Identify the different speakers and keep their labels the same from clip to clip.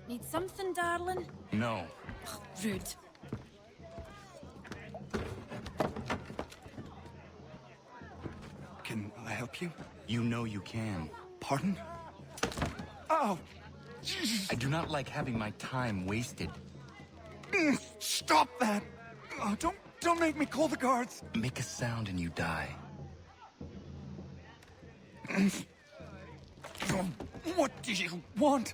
Speaker 1: Need something, darling?
Speaker 2: No.
Speaker 1: Ugh, rude.
Speaker 3: Can I help you?
Speaker 2: You know you can.
Speaker 3: Pardon? Oh! Jesus.
Speaker 2: I do not like having my time wasted.
Speaker 3: Stop that! Oh, don't make me call the guards!
Speaker 2: Make a sound and you die.
Speaker 3: What do you want?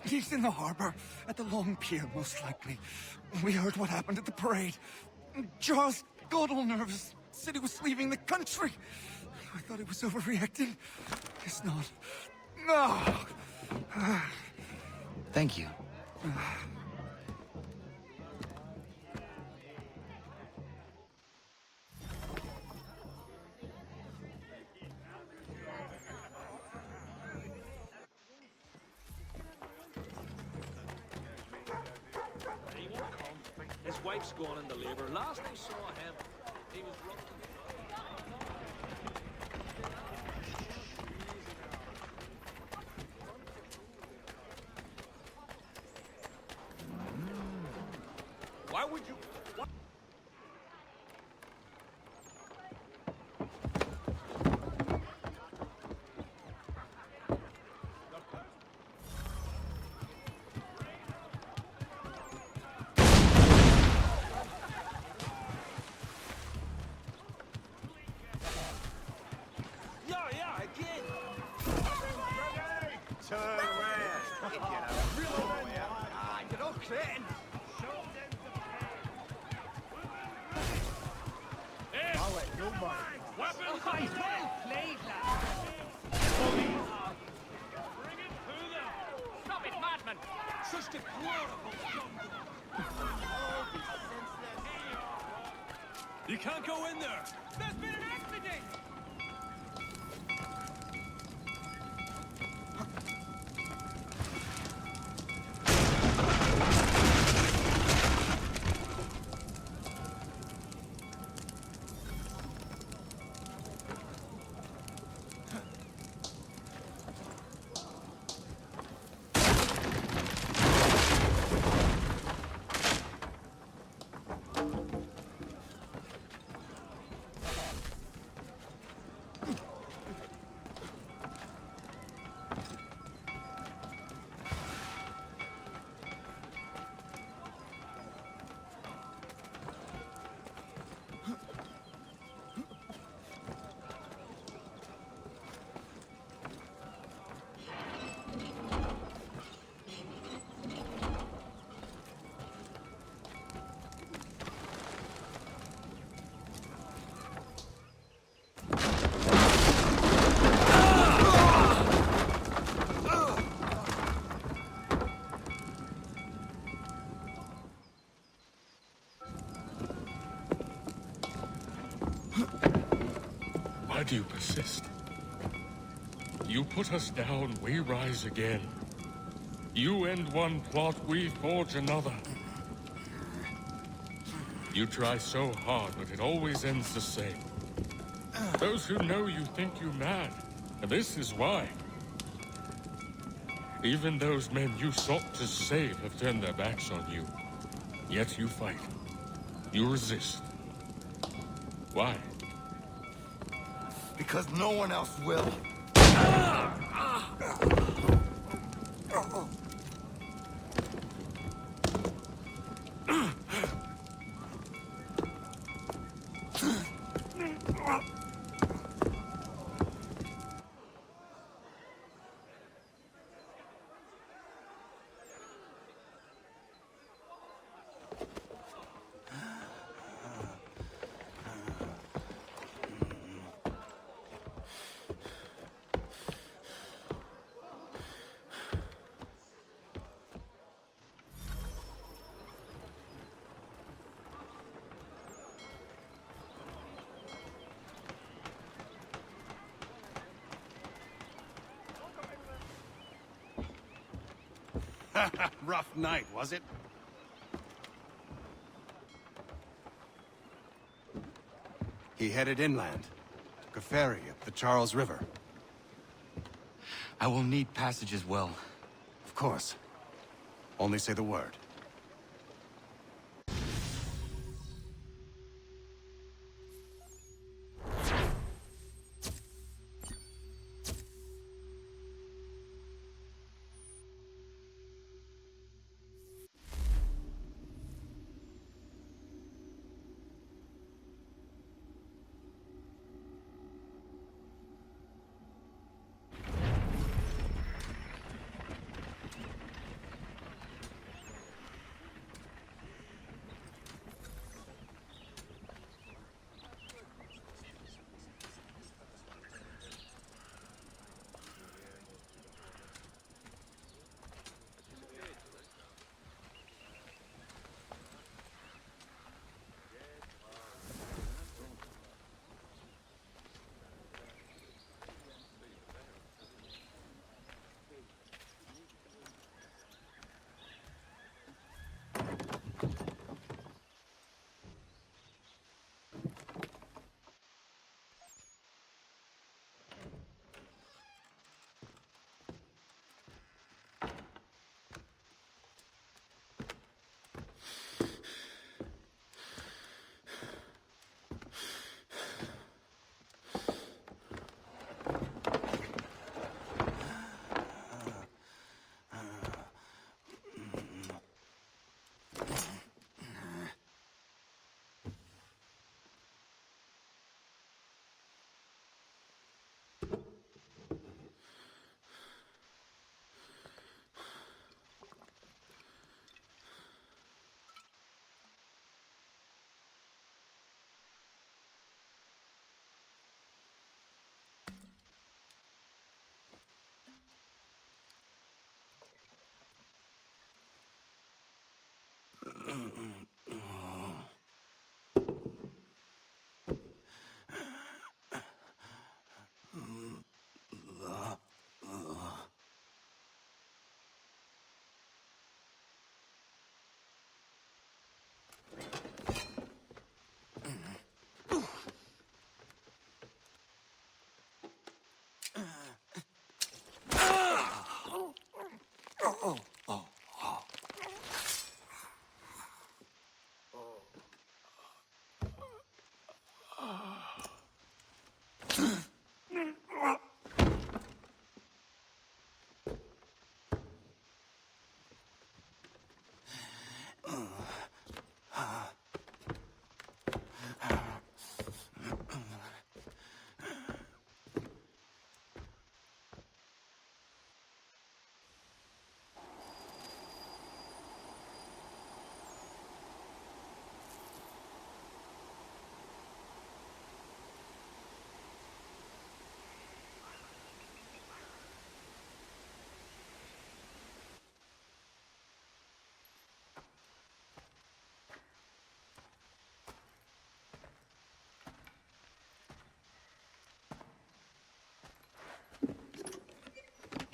Speaker 3: He's in the harbor, at the Long Pier, most likely. We heard what happened at the parade. Charles got all nervous, said he was leaving the country. I thought he was overreacting. Guess not. No.
Speaker 2: Thank you.
Speaker 4: His wife's gone into labor. Last I saw him, he was running. Why would you? What? Yeah, again.
Speaker 5: Turn around. Get a real way out. Ah, you're all crettin.
Speaker 4: I'll let you mind. Weapons on
Speaker 5: Well played, lad.
Speaker 4: Bring it to them. Stop it, madman. Just a glorible jungle. You can't go in there. There's been an accident.
Speaker 6: Why do you persist? You put us down, we rise again. You end one plot, we forge another. You try so hard, but it always ends the same. Those who know you think you mad, and this is why. Even those men you sought to save have turned their backs on you. Yet you fight. You resist. Why?
Speaker 5: Because no one else will.
Speaker 7: Rough night, was it? He headed inland. Took a ferry up the Charles River.
Speaker 2: I will need passage as well.
Speaker 3: Of
Speaker 7: course. Only say the word.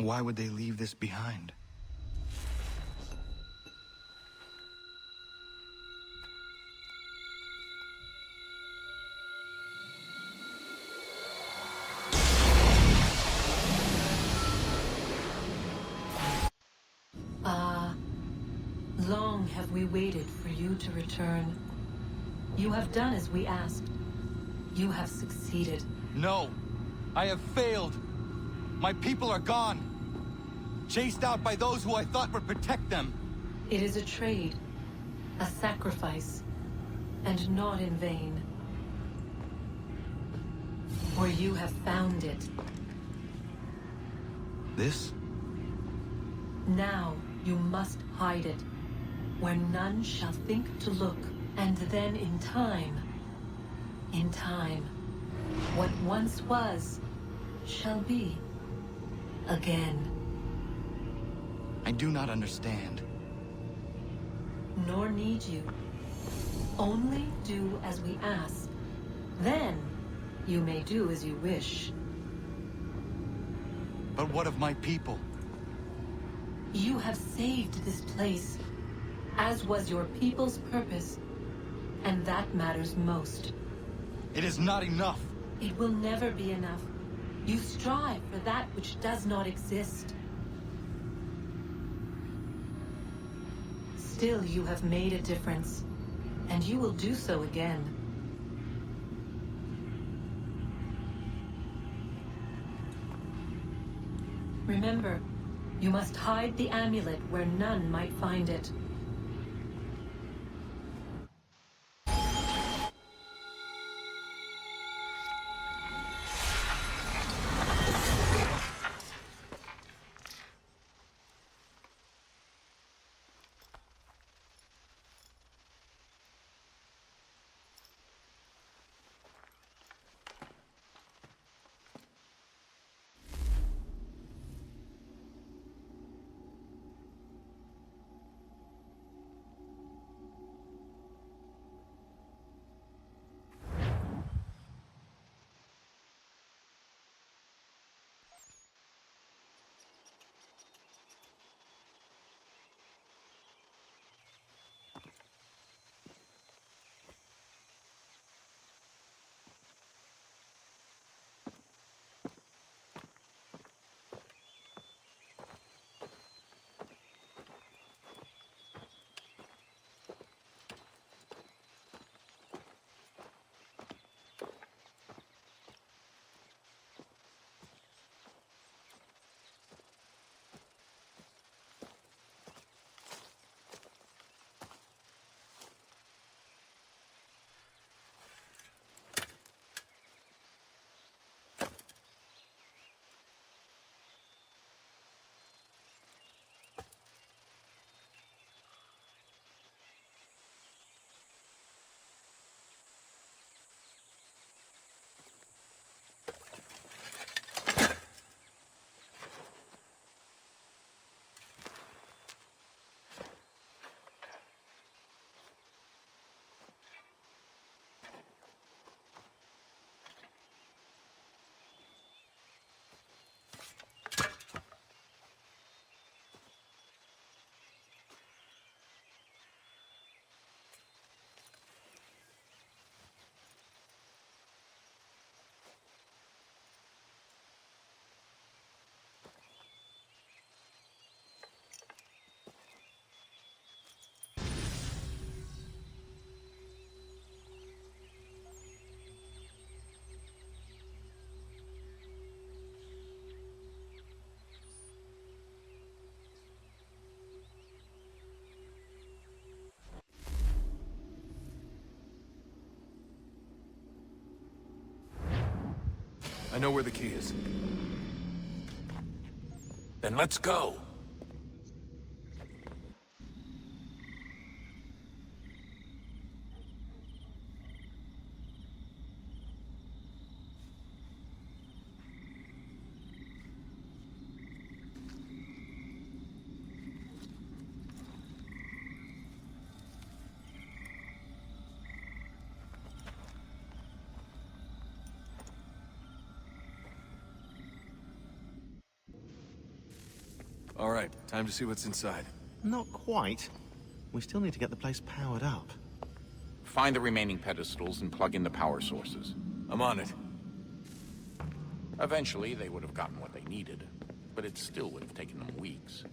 Speaker 2: Why would they leave this behind?
Speaker 8: Long have we waited for you to return. You have done as we asked. You have succeeded.
Speaker 3: No! I have failed! My people are gone! Chased out by those who I thought would protect them!
Speaker 8: It is a trade, a sacrifice, and not in vain. For you have found it.
Speaker 2: This?
Speaker 8: Now you must hide it, where none shall think to look, and then in time, what once was, shall be, again.
Speaker 2: I do not understand.
Speaker 8: Nor need you. Only do as we ask. Then, you may do as you wish.
Speaker 3: But what of my people?
Speaker 8: You have saved this place, as was your people's purpose, and that matters most.
Speaker 3: It is not enough!
Speaker 8: It will never be enough. You strive for that which does not exist. Still, you have made a difference, and you will do so again. Remember, you must hide the amulet where none might find it.
Speaker 7: I know where the key is.
Speaker 9: Then let's go.
Speaker 7: All right, time to see what's inside.
Speaker 10: Not quite. We still need to get the place powered up.
Speaker 9: Find the remaining pedestals and plug in the power sources.
Speaker 7: I'm on it.
Speaker 9: Eventually, they would have gotten what they needed, but it still would have taken them weeks.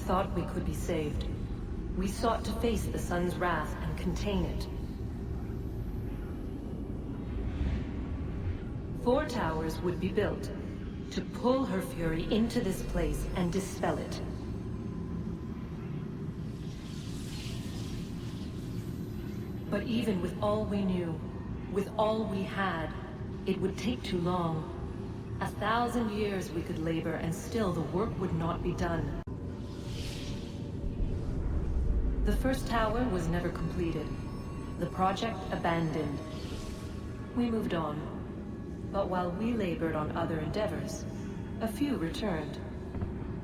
Speaker 8: Thought we could be saved. We sought to face the sun's wrath and contain it. 4 towers would be built to pull her fury into this place and dispel it. But even with all we knew, with all we had, it would take too long. 1,000 years we could labor and still the work would not be done. The first tower was never completed. The project abandoned. We moved on. But while we labored on other endeavors, a few returned.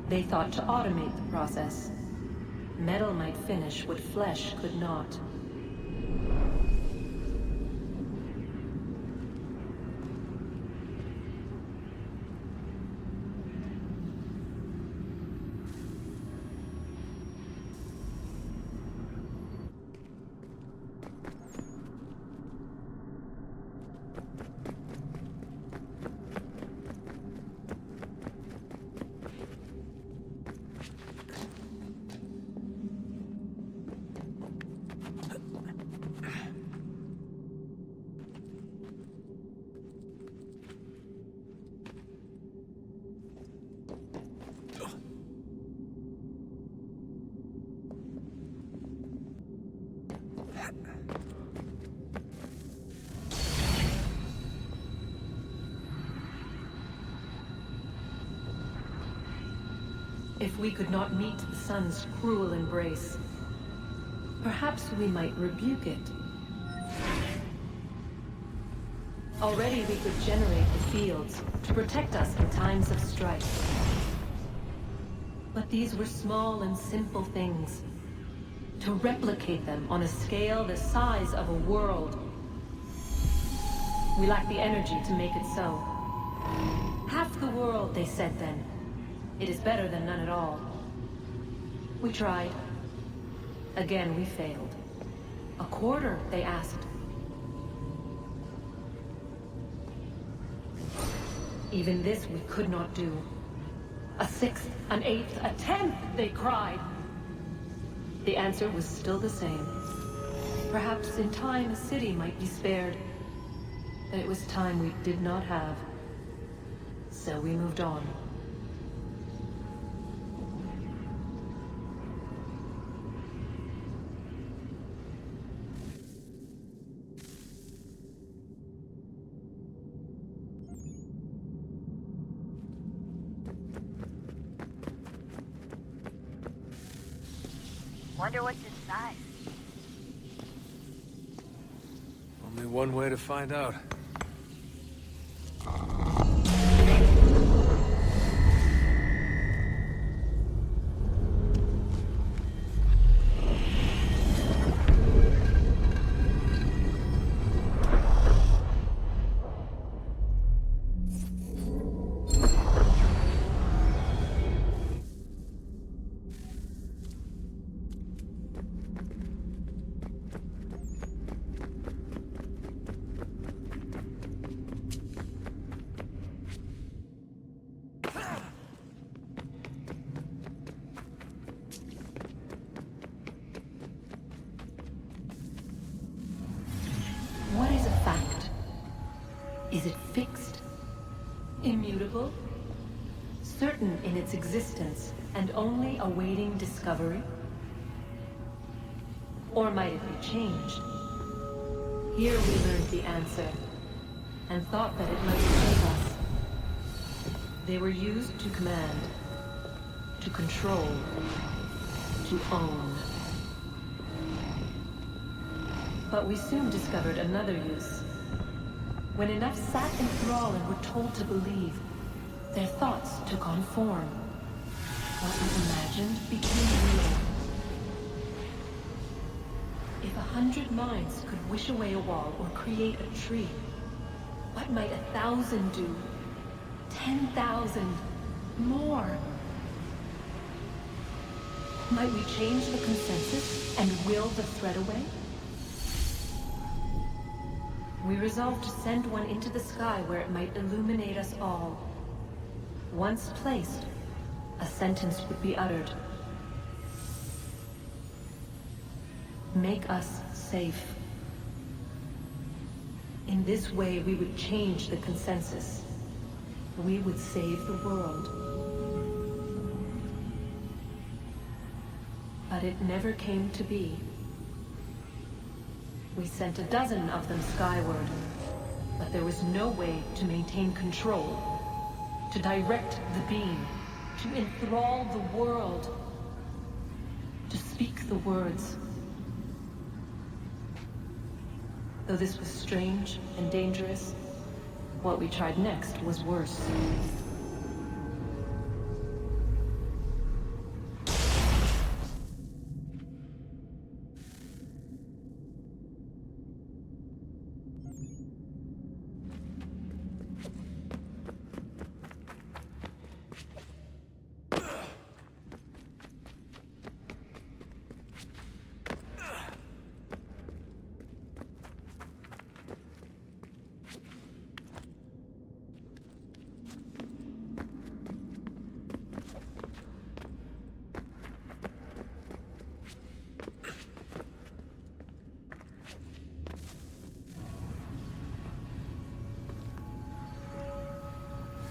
Speaker 8: They thought to automate the process. Metal might finish what flesh could not. If we could not meet the sun's cruel embrace, perhaps we might rebuke it. Already we could generate the fields to protect us in times of strife. But these were small and simple things. To replicate them on a scale the size of a world, we lack the energy to make it so. Half the world, they said then. It is better than none at all. We tried. Again, we failed. A quarter, they asked. Even this we could not do. A sixth, an eighth, a tenth, they cried. The answer was still the same. Perhaps in time a city might be spared. But it was time we did not have. So we moved on.
Speaker 11: Wonder what's inside.
Speaker 12: Only one way to find out.
Speaker 8: What is a fact? Is it fixed? Immutable? Certain in its existence and only awaiting discovery? Or might it be changed? Here we learned the answer, and thought that it might save us. They were used to command, to control, to own. But we soon discovered another use. When enough sat in thrall and were told to believe, their thoughts took on form. What was imagined became real. If 100 minds could wish away a wall or create a tree, what might 1,000 do? 10,000? More? Might we change the consensus and will the thread away? We resolved to send one into the sky where it might illuminate us all. Once placed, a sentence would be uttered. Make us safe. In this way, we would change the consensus. We would save the world. But it never came to be. We sent a dozen of them skyward, but there was no way to maintain control, to direct the beam, to enthrall the world, to speak the words. Though this was strange and dangerous, what we tried next was worse.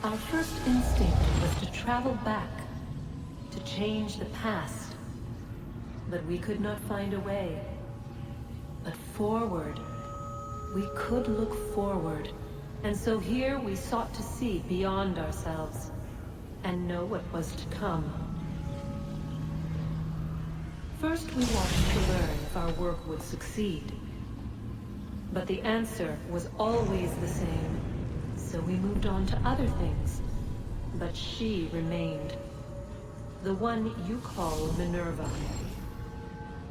Speaker 8: Our first instinct was to travel back, to change the past. But we could not find a way. But forward, we could look forward. And so here we sought to see beyond ourselves, and know what was to come. First we wanted to learn if our work would succeed. But the answer was always the same. So we moved on to other things. But she remained. The one you call Minerva.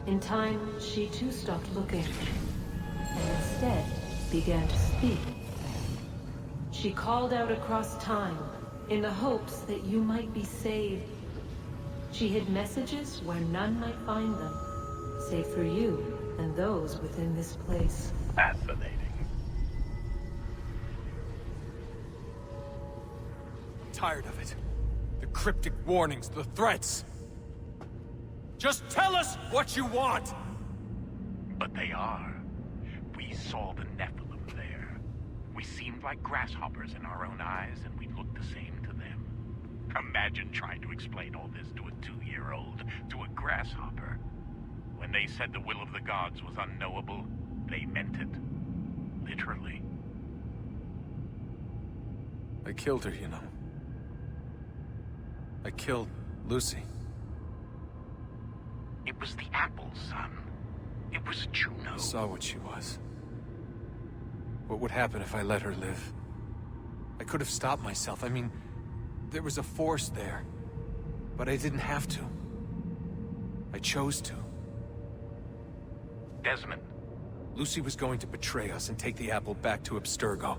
Speaker 8: In time, she too stopped looking, and instead began to speak. She called out across time, in the hopes that you might be saved. She hid messages where none might find them, save for you and those within this place.
Speaker 9: Fascinating.
Speaker 12: Tired of it. The cryptic warnings, the threats. Just tell us what you want!
Speaker 9: But they are. We saw the Nephilim there. We seemed like grasshoppers in our own eyes, and we looked the same to them. Imagine trying to explain all this to a 2-year-old, to a grasshopper. When they said the will of the gods was unknowable, they meant it. Literally.
Speaker 12: I killed her, you know. I killed Lucy.
Speaker 9: It was the apple, son. It was Juno.
Speaker 12: I saw what she was. What would happen if I let her live? I could have stopped myself. I mean, there was a force there. But I didn't have to. I chose to.
Speaker 9: Desmond.
Speaker 12: Lucy was going to betray us and take the apple back to Abstergo.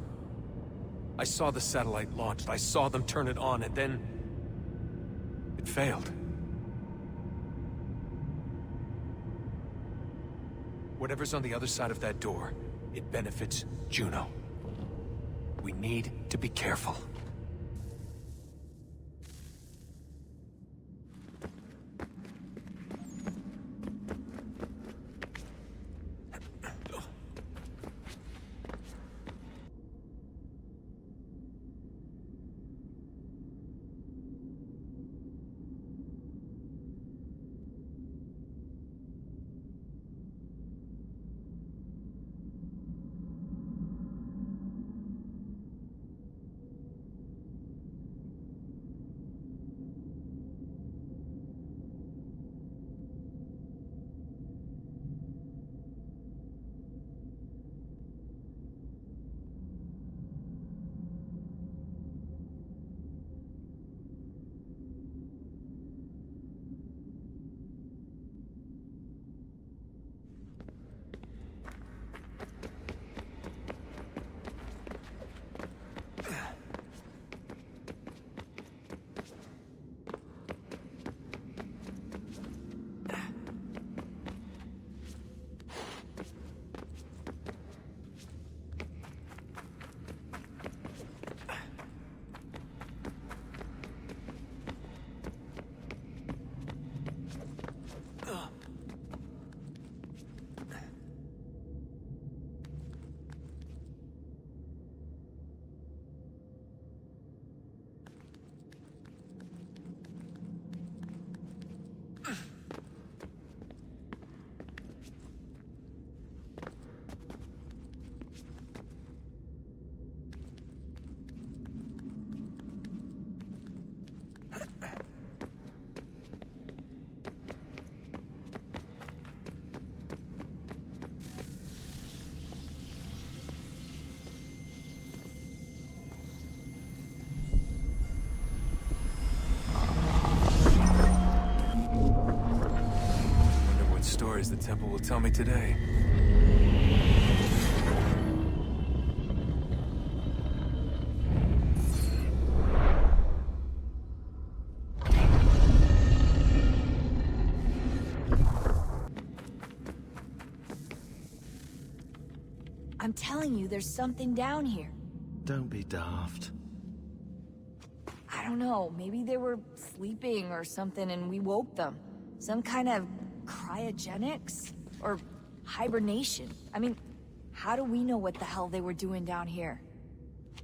Speaker 12: I saw the satellite launched. I saw them turn it on, and then... it failed. Whatever's on the other side of that door, it benefits Juno. We need to be careful. The temple will tell me today.
Speaker 1: I'm telling you, there's something down here.
Speaker 10: Don't be daft.
Speaker 1: I don't know, maybe they were sleeping or something and we woke them. Some kind of cryogenics? Or hibernation? I mean, how do we know what the hell they were doing down here?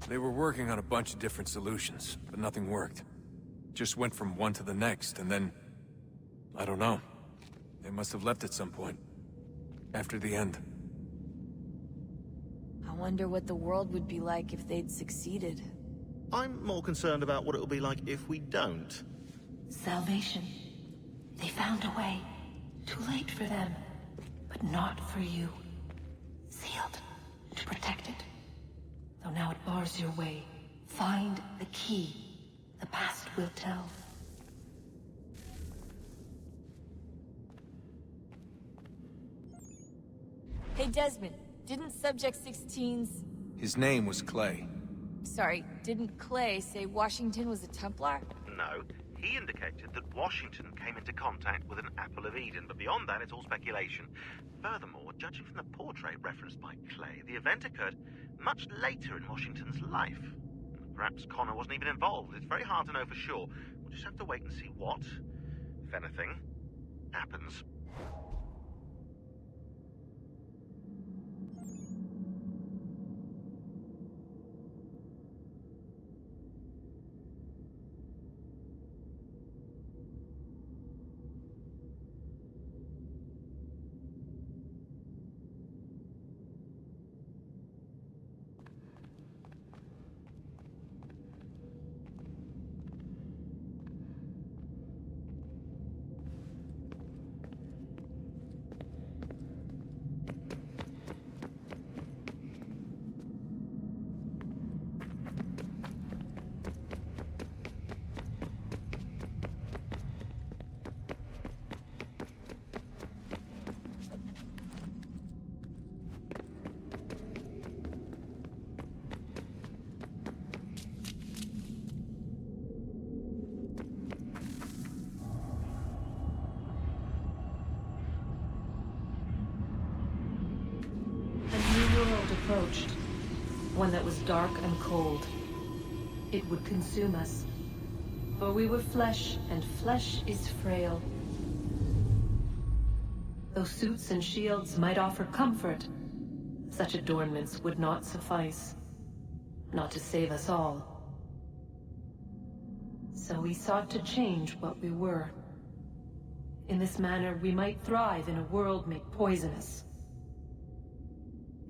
Speaker 12: They were working on a bunch of different solutions, but nothing worked. Just went from one to the next, and then... I don't know. They must have left at some point. After the end.
Speaker 1: I wonder what the world would be like if they'd succeeded.
Speaker 10: I'm more concerned about what it'll be like if we don't.
Speaker 8: Salvation. They found a way. Too late for them, but not for you. Sealed to protect it. Though now it bars your way. Find the key. The past will tell.
Speaker 1: Hey Desmond, didn't Subject 16's...
Speaker 12: His name was Clay.
Speaker 1: Sorry, didn't Clay say Washington was a Templar?
Speaker 10: No. He indicated that Washington came into contact with an Apple of Eden, but beyond that, it's all speculation. Furthermore, judging from the portrait referenced by Clay, the event occurred much later in Washington's life. Perhaps Connor wasn't even involved. It's very hard to know for sure. We'll just have to wait and see what, if anything, happens.
Speaker 8: Approached. One that was dark and cold. It would consume us. For we were flesh, and flesh is frail. Though suits and shields might offer comfort, such adornments would not suffice. Not to save us all. So we sought to change what we were. In this manner, we might thrive in a world made poisonous.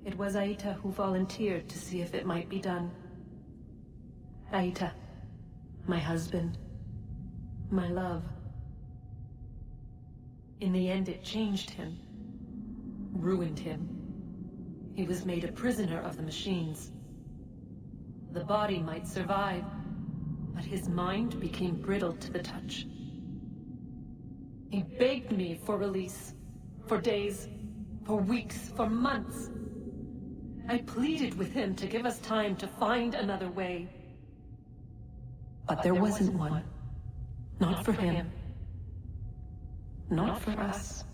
Speaker 8: It was Aita who volunteered to see if it might be done. Aita, my husband, my love. In the end, it changed him, ruined him. He was made a prisoner of the machines. The body might survive, but his mind became brittle to the touch. He begged me for release, for days, for weeks, for months. I pleaded with him to give us time to find another way. But there wasn't one. Not for him. Not for us.